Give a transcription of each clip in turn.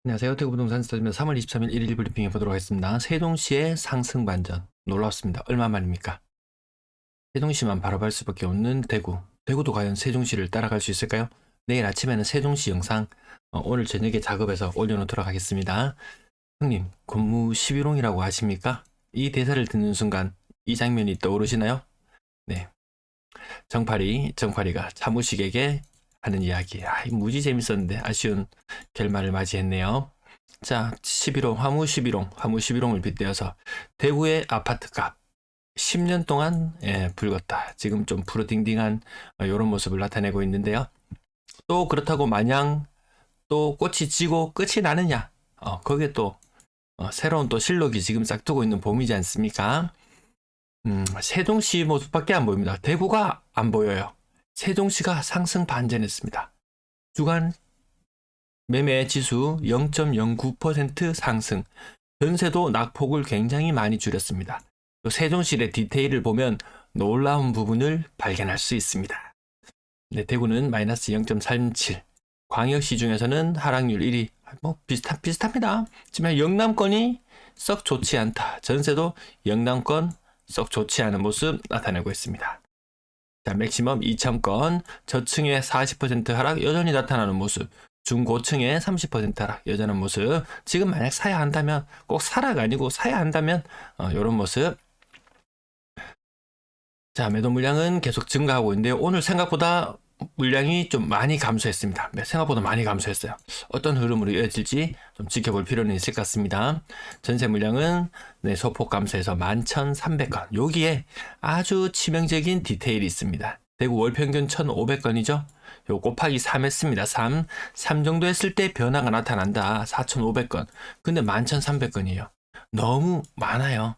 안녕하세요. 대구부동산 스타디오 3월 23일 1일 브리핑해 보도록 하겠습니다. 세종시의 상승 반전 놀랍습니다. 얼마 만입니까? 세종시만 바로 갈 수밖에 없는 대구. 대구도 과연 세종시를 따라갈 수 있을까요? 내일 아침에는 세종시 영상 오늘 저녁에 작업해서 올려놓도록 하겠습니다. 형님, 건무 11홍이라고 아십니까? 이 대사를 듣는 순간 이 장면이 떠오르시나요? 네, 정파리가 차무식에게 하는 이야기. 무지 재밌었는데 아쉬운 결말을 맞이했네요. 자, 11호, 화무 11홍, 화무 11홍을 빗대어서 대구의 아파트값 10년 동안 붉었다. 지금 좀 푸르딩딩한 이런 모습을 나타내고 있는데요. 또 그렇다고 마냥 또 꽃이 지고 끝이 나느냐? 거기에 또 새로운 또 실록이 지금 싹트고 있는 봄이지 않습니까? 세종시 모습밖에 안 보입니다. 대구가 안 보여요. 세종시가 상승 반전했습니다. 주간 매매 지수 0.09% 상승. 전세도 낙폭을 굉장히 많이 줄였습니다. 또 세종시의 디테일을 보면 놀라운 부분을 발견할 수 있습니다. 네, 대구는 마이너스 0.37. 광역시 중에서는 하락률 1위. 비슷합니다. 하지만 영남권이 썩 좋지 않다. 전세도 영남권 썩 좋지 않은 모습 나타내고 있습니다. 자, 맥시멈 2,000건, 저층의 40% 하락 여전히 나타나는 모습, 중고층의 30% 하락 여전한 모습. 지금 만약 사야 한다면, 꼭 사라가 아니고 사야 한다면 이런 모습. 자, 매도 물량은 계속 증가하고 있는데요. 오늘 생각보다 물량이 좀 많이 감소했습니다. 생각보다 많이 감소했어요. 어떤 흐름으로 이어질지 좀 지켜볼 필요는 있을 것 같습니다. 전세 물량은 소폭 감소해서 11,300건. 여기에 아주 치명적인 디테일이 있습니다. 대구 월평균 1,500건이죠. 요 곱하기 3 했습니다. 3 정도 했을 때 변화가 나타난다. 4,500건. 근데 11,300건이에요. 너무 많아요.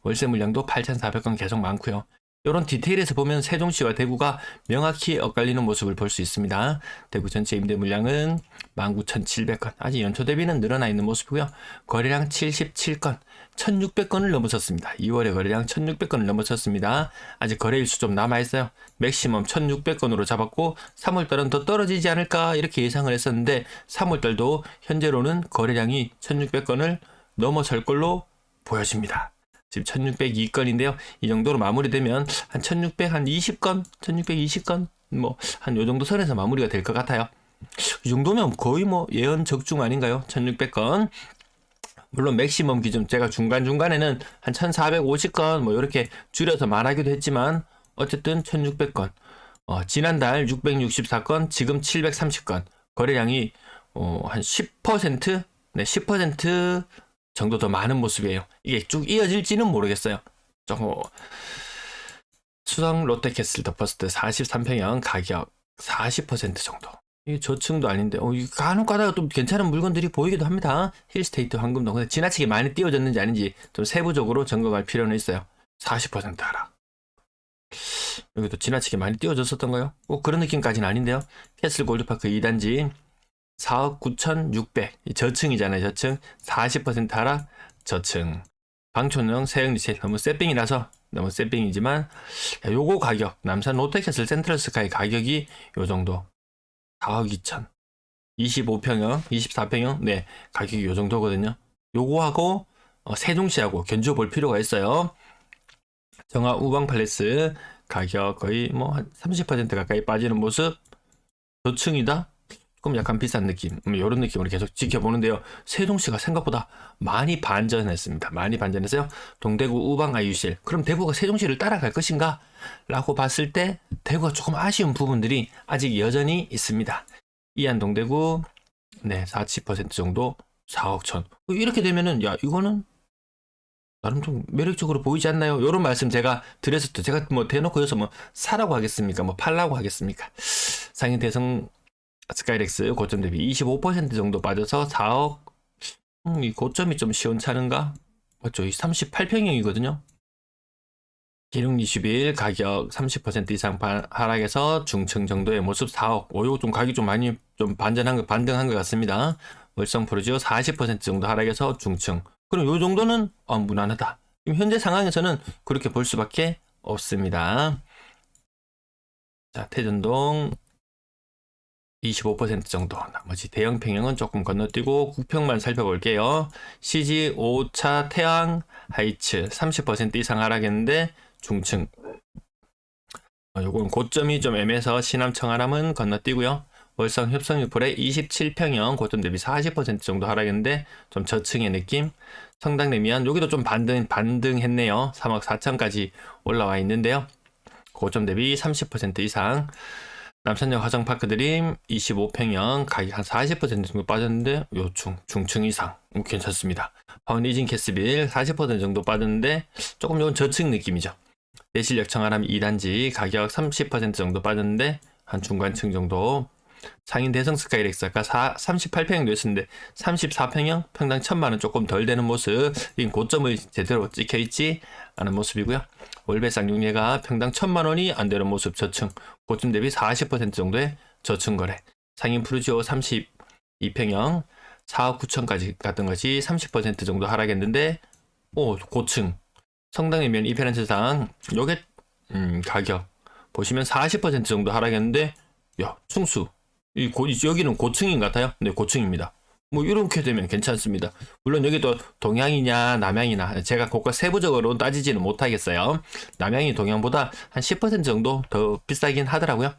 월세 물량도 8,400건 계속 많고요. 이런 디테일에서 보면 세종시와 대구가 명확히 엇갈리는 모습을 볼 수 있습니다. 대구 전체 임대 물량은 19,700건. 아직 연초 대비는 늘어나 있는 모습이고요. 거래량 77건. 1,600건을 넘어섰습니다. 2월에 거래량 1,600건을 넘어섰습니다. 아직 거래일수 좀 남아있어요. 맥시멈 1,600건으로 잡았고 3월달은 더 떨어지지 않을까 이렇게 예상을 했었는데 3월달도 현재로는 거래량이 1,600건을 넘어설 걸로 보여집니다. 지금 1602건인데요. 이 정도로 마무리되면 한 1600, 한 20건, 1620건, 한 요 정도 선에서 마무리가 될 것 같아요. 이 정도면 거의 예언 적중 아닌가요? 1600건. 물론 맥시멈 기준, 제가 중간중간에는 한 1450건, 이렇게 줄여서 말하기도 했지만, 어쨌든 1600건. 지난달 664건, 지금 730건. 거래량이, 한 10%? 네, 10% 정도 더 많은 모습이에요. 이게 쭉 이어질지는 모르겠어요. 수성 롯데캐슬 더 퍼스트 43평형 가격 40% 정도. 이게 저층도 아닌데, 간혹 가다가 또 괜찮은 물건들이 보이기도 합니다. 힐스테이트 황금동. 근데 지나치게 많이 띄워졌는지 아닌지 좀 세부적으로 점검할 필요는 있어요. 40% 하락. 여기도 지나치게 많이 띄워졌었던가요? 꼭 그런 느낌까지는 아닌데요. 캐슬 골드파크 2단지 4억 9,600. 저층이잖아요, 저층. 40% 하락, 저층. 방촌형 세형 리셋. 너무 세빙이라서, 너무 세빙이지만, 요거 가격, 남산 롯데캐슬 센트럴 스카이 가격이 요 정도. 4억 2천. 25평형, 24평형, 네, 가격이 요 정도거든요. 요거하고, 세종시하고 견주어 볼 필요가 있어요. 정화 우방 팔레스 가격 거의 한 30% 가까이 빠지는 모습. 저층이다? 조금 약간 비싼 느낌, 이런 느낌으로 계속 지켜보는데요. 세종시가 생각보다 많이 반전했습니다. 많이 반전했어요. 동대구 우방 아유실. 그럼 대구가 세종시를 따라갈 것인가? 라고 봤을 때 대구가 조금 아쉬운 부분들이 아직 여전히 있습니다. 이안 동대구 40% 정도 4억 천. 이렇게 되면은 이거는 나름 좀 매력적으로 보이지 않나요? 이런 말씀 제가 드렸었죠. 제가 대놓고 여기서 사라고 하겠습니까? 팔라고 하겠습니까? 상인 대성 스카이렉스 고점 대비 25% 정도 빠져서 4억. 이 고점이 좀 시원찮은가? 맞죠? 38평형이거든요. 기룡 21 가격 30% 이상 하락해서 중층 정도의 모습 4억. 요거 좀 가격이 좀 많이 좀 반등한 것 같습니다. 월성 프로지오 40% 정도 하락해서 중층. 그럼 요 정도는 무난하다. 지금 현재 상황에서는 그렇게 볼 수밖에 없습니다. 자, 태전동 25% 정도. 나머지 대형 평형은 조금 건너뛰고 국평만 살펴볼게요. CG 5차 태양 하이츠 30% 이상 하락했는데 중층. 요건 고점이 좀 애매해서 신암 청아람은 건너뛰고요. 월성 협성유폴의 27평형 고점 대비 40% 정도 하락했는데 좀 저층의 느낌. 성당 레미안 여기도 좀 반등했네요. 3억 4천까지 올라와 있는데요. 고점 대비 30% 이상. 남산역 화성파크드림 25평형 가격 한 40% 정도 빠졌는데 중층 이상 괜찮습니다. 파운리진 캐스빌 40% 정도 빠졌는데 조금 요건 저층 느낌이죠. 내실역 청아람 2단지 가격 30% 정도 빠졌는데 한 중간층 정도. 상인 대성 스카이렉스 아까 38평형도 있었는데 34평형 평당 1000만원 조금 덜 되는 모습. 이 고점을 제대로 찍혀있지 않은 모습이고요. 월배상 용예가 평당 1000만원이 안 되는 모습 저층. 고점 대비 40% 정도의 저층 거래. 상인 프루지오 32평형 4억 9천까지 갔던 것이 30% 정도 하락했는데 고층. 성당의 면 이페란트상 요게 가격 보시면 40% 정도 하락했는데 충수 여기는 고층인 것 같아요. 네, 고층입니다. 뭐 이렇게 되면 괜찮습니다. 물론 여기도 동향이냐 남향이나 제가 그것 세부적으로 따지지는 못하겠어요. 남향이 동향보다 한 10% 정도 더 비싸긴 하더라고요.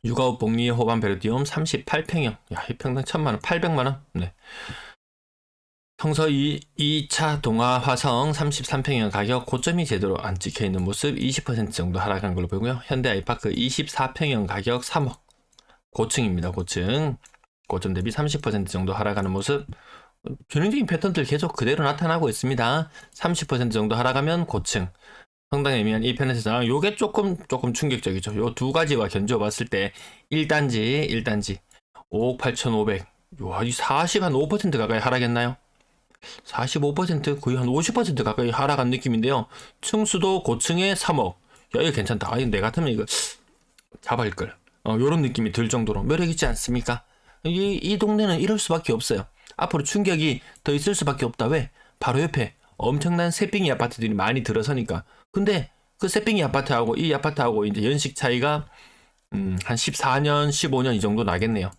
육아웃 복리 호반 베르디움 38평형 이 평당 1000만원 800만원. 네. 성서 2차 동화 화성 33평형 가격 고점이 제대로 안 찍혀있는 모습. 20% 정도 하락한 걸로 보이고요. 현대 아이파크 24평형 가격 3억 고층입니다. 고층. 고점 대비 30% 정도 하락하는 모습. 전형적인 패턴들 계속 그대로 나타나고 있습니다. 30% 정도 하락하면 고층. 상당히 애매한 이 편에서 요게 조금 충격적이죠. 요 두 가지와 견주어 봤을 때 1단지 5억 8,500. 이 45% 가까이 하락했나요? 45% 거의 한 50% 가까이 하락한 느낌인데요. 층수도 고층에 3억. 이거 괜찮다. 내 같으면 이거 잡아일 걸. 요런 느낌이 들 정도로 매력있지 않습니까? 이 동네는 이럴 수밖에 없어요. 앞으로 충격이 더 있을 수밖에 없다. 왜? 바로 옆에 엄청난 새삥이 아파트들이 많이 들어서니까. 근데 그 새삥이 아파트하고 이 아파트하고 이제 연식 차이가 한 14년, 15년 이 정도 나겠네요.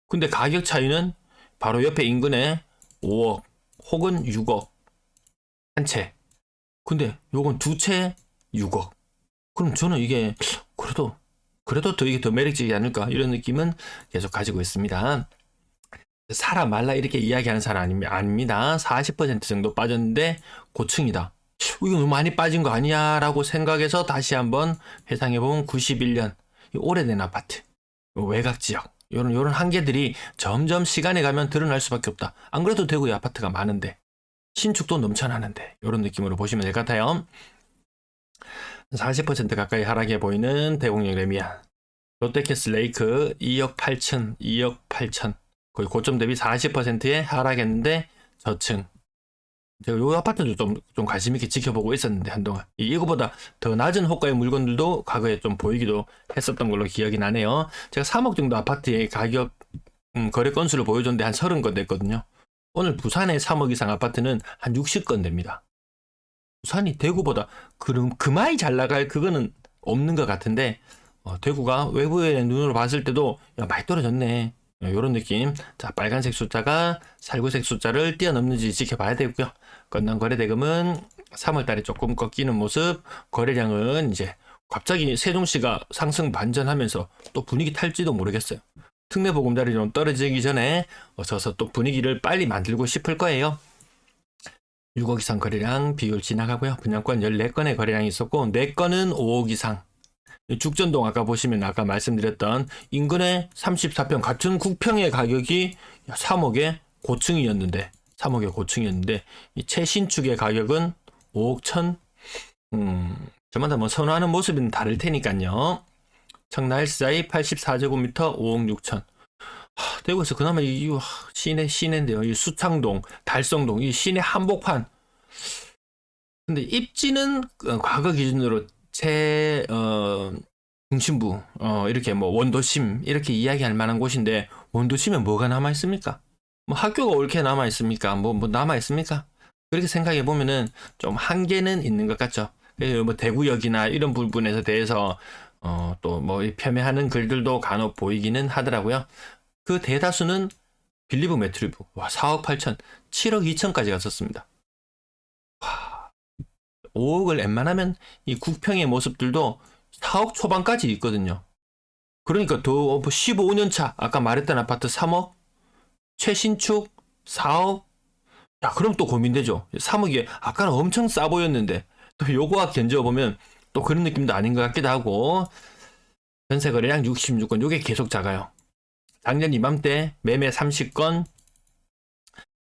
근데 가격 차이는 바로 옆에 인근에 5억 혹은 6억 한 채. 근데 요건 두 채 6억. 그럼 저는 이게 그래도 더 이게 더 매력적이지 않을까 이런 느낌은 계속 가지고 있습니다. 사라 말라 이렇게 이야기하는 사람 아닙니다. 40% 정도 빠졌는데 고층이다. 이거 너무 많이 빠진 거 아니야 라고 생각해서 다시 한번 회상해보면 91년 오래된 아파트 외곽지역 요런 한계들이 점점 시간에 가면 드러날 수밖에 없다. 안 그래도 대구에 아파트가 많은데 신축도 넘쳐나는데 이런 느낌으로 보시면 될 것 같아요. 40% 가까이 하락해 보이는 대공역 레미안 롯데캐슬 레이크 2억 8천 거의 고점 대비 40%에 하락했는데 저층. 제가 이 아파트도 좀 관심 있게 지켜보고 있었는데 한동안 이거보다 더 낮은 호가의 물건들도 과거에 좀 보이기도 했었던 걸로 기억이 나네요. 제가 3억 정도 아파트의 가격 거래 건수를 보여줬는데 한 30건 됐거든요. 오늘 부산의 3억 이상 아파트는 한 60건 됩니다. 부산이 대구보다 그마이 잘 나갈 그거는 없는 것 같은데 대구가 외부의 눈으로 봤을 때도 많이 떨어졌네. 이런 느낌. 자, 빨간색 숫자가 살구색 숫자를 뛰어넘는지 지켜봐야 되고요. 건당 거래대금은 3월달에 조금 꺾이는 모습. 거래량은 이제 갑자기 세종시가 상승 반전하면서 또 분위기 탈지도 모르겠어요. 특례 보금자리 좀 떨어지기 전에 어서서 또 분위기를 빨리 만들고 싶을 거예요. 6억 이상 거래량 비율 지나가고요. 분양권 14건의 거래량이 있었고 4건은 5억 이상. 죽전동 아까 보시면 아까 말씀드렸던 인근의 34평 같은 국평의 가격이 3억의 고층이었는데 이 최신축의 가격은 5억 1천. 저마다 뭐 선호하는 모습은 다를 테니까요. 청라헬스자이 84제곱미터 5억 6천. 대구에서 그나마 이 시내인데요. 이 수창동, 달성동, 이 시내 한복판. 근데 입지는 과거 기준으로 중심부, 이렇게 뭐 원도심 이렇게 이야기할 만한 곳인데 원도심에 뭐가 남아 있습니까? 뭐 학교가 옳게 남아 있습니까? 뭐 남아 있습니까? 그렇게 생각해 보면은 좀 한계는 있는 것 같죠. 그래서 뭐 대구역이나 이런 부분에서 대해서 또 뭐 폄훼하는 글들도 간혹 보이기는 하더라고요. 그 대다수는 빌리브 매트리브 4억 8천, 7억 2천까지 갔었습니다. 5억을 웬만하면 이 국평의 모습들도 4억 초반까지 있거든요. 그러니까 더 15년 차 아까 말했던 아파트 3억, 최신축 4억. 야, 그럼 또 고민되죠. 3억이 아까는 엄청 싸 보였는데 또 요거와 견적어보면 또 그런 느낌도 아닌 것 같기도 하고. 전세 거래량 66건, 요게 계속 작아요. 작년 이맘때 매매 30건,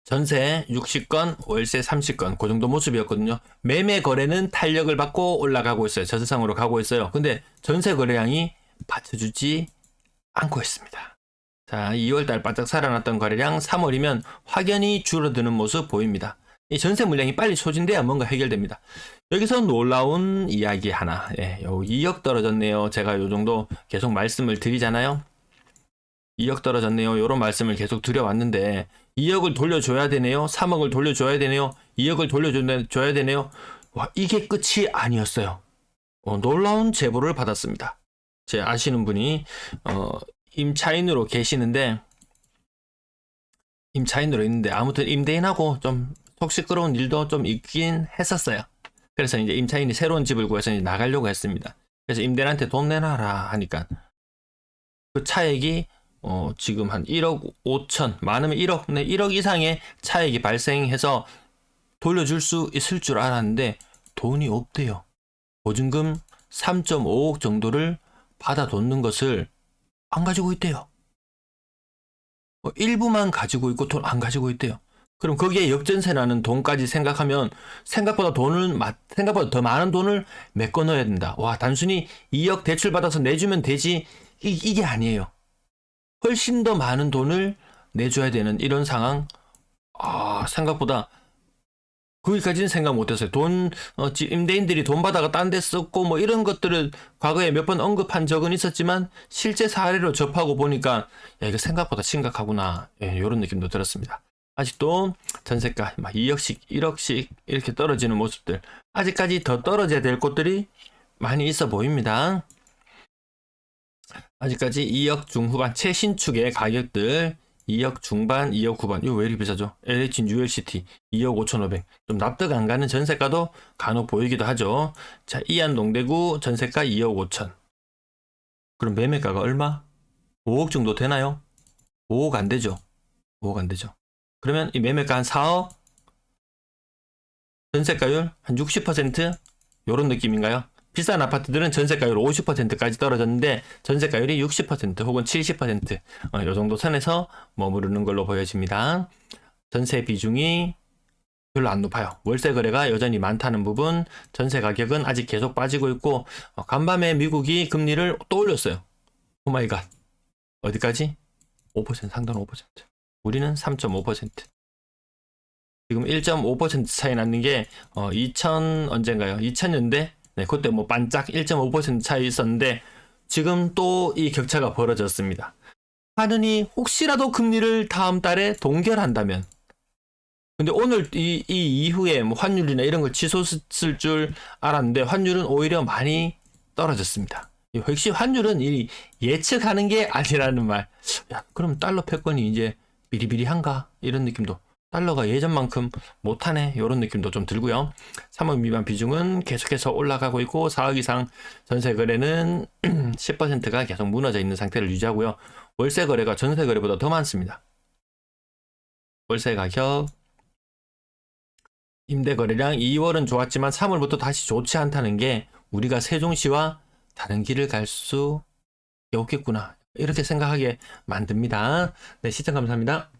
전세 60건, 월세 30건, 그 정도 모습이었거든요. 매매 거래는 탄력을 받고 올라가고 있어요. 저세상으로 가고 있어요. 근데 전세 거래량이 받쳐주지 않고 있습니다. 자, 2월달 바짝 살아났던 거래량 3월이면 확연히 줄어드는 모습 보입니다. 이 전세 물량이 빨리 소진돼야 뭔가 해결됩니다. 여기서 놀라운 이야기 하나. 예, 요 2억 떨어졌네요. 제가 요 정도 계속 말씀을 드리잖아요. 2억 떨어졌네요. 요런 말씀을 계속 드려왔는데 2억을 돌려줘야 되네요. 3억을 돌려줘야 되네요. 2억을 돌려줘야 되네요. 와, 이게 끝이 아니었어요. 놀라운 제보를 받았습니다. 제 아시는 분이 임차인으로 계시는데, 임차인으로 있는데 아무튼 임대인하고 좀 속 시끄러운 일도 좀 있긴 했었어요. 그래서 이제 임차인이 새로운 집을 구해서 이제 나가려고 했습니다. 그래서 임대인한테 돈 내놔라 하니까 그 차액이 지금 한 1억 5천, 많으면 1억, 1억 이상의 차액이 발생해서 돌려줄 수 있을 줄 알았는데 돈이 없대요. 보증금 3.5억 정도를 받아뒀는 것을 안 가지고 있대요. 일부만 가지고 있고 돈 안 가지고 있대요. 그럼 거기에 역전세라는 돈까지 생각하면 생각보다 더 많은 돈을 메꿔 넣어야 된다. 와, 단순히 2억 대출 받아서 내주면 되지, 이게 아니에요. 훨씬 더 많은 돈을 내줘야 되는 이런 상황. 생각보다 거기까지는 생각 못했어요. 임대인들이 돈 받아가 딴 데 썼고 뭐 이런 것들을 과거에 몇 번 언급한 적은 있었지만 실제 사례로 접하고 보니까 야, 이거 생각보다 심각하구나. 예, 이런 느낌도 들었습니다. 아직도 전세가 막 2억씩 1억씩 이렇게 떨어지는 모습들, 아직까지 더 떨어져야 될 곳들이 많이 있어 보입니다. 아직까지 2억 중후반 최신축의 가격들 2억 중반, 2억 후반. 이거 왜 이렇게 비싸죠? LH 뉴엘시티 2억 5,500. 좀 납득 안 가는 전세가도 간혹 보이기도 하죠. 자, 이안 동대구 전세가 2억 5천. 그럼 매매가가 얼마? 5억 정도 되나요? 5억 안 되죠. 5억 안 되죠. 그러면 이 매매가 한 4억? 전세가율 한 60%? 요런 느낌인가요? 비싼 아파트들은 전세가율 50%까지 떨어졌는데 전세가율이 60% 혹은 70% 요 정도 선에서 머무르는 걸로 보여집니다. 전세 비중이 별로 안 높아요. 월세 거래가 여전히 많다는 부분, 전세 가격은 아직 계속 빠지고 있고 간밤에 미국이 금리를 또 올렸어요. 오마이갓. 어디까지? 5%, 상당 5%. 우리는 3.5%. 지금 1.5% 차이 나는 게 2000년대 네, 그때 뭐 반짝 1.5% 차이 있었는데 지금 또 이 격차가 벌어졌습니다. 하느니 혹시라도 금리를 다음 달에 동결한다면, 근데 오늘 이 이후에 뭐 환율이나 이런 걸 치솟을 줄 알았는데 환율은 오히려 많이 떨어졌습니다. 역시 환율은 이 예측하는 게 아니라는 말. 야, 그럼 달러 패권이 이제 비리비리한가? 이런 느낌도. 달러가 예전만큼 못하네, 이런 느낌도 좀 들고요. 3억 미만 비중은 계속해서 올라가고 있고 4억 이상 전세 거래는 10%가 계속 무너져 있는 상태를 유지하고요. 월세 거래가 전세 거래보다 더 많습니다. 월세 가격, 임대 거래량 2월은 좋았지만 3월부터 다시 좋지 않다는 게 우리가 세종시와 다른 길을 갈 수 없겠구나, 이렇게 생각하게 만듭니다. 네, 시청 감사합니다.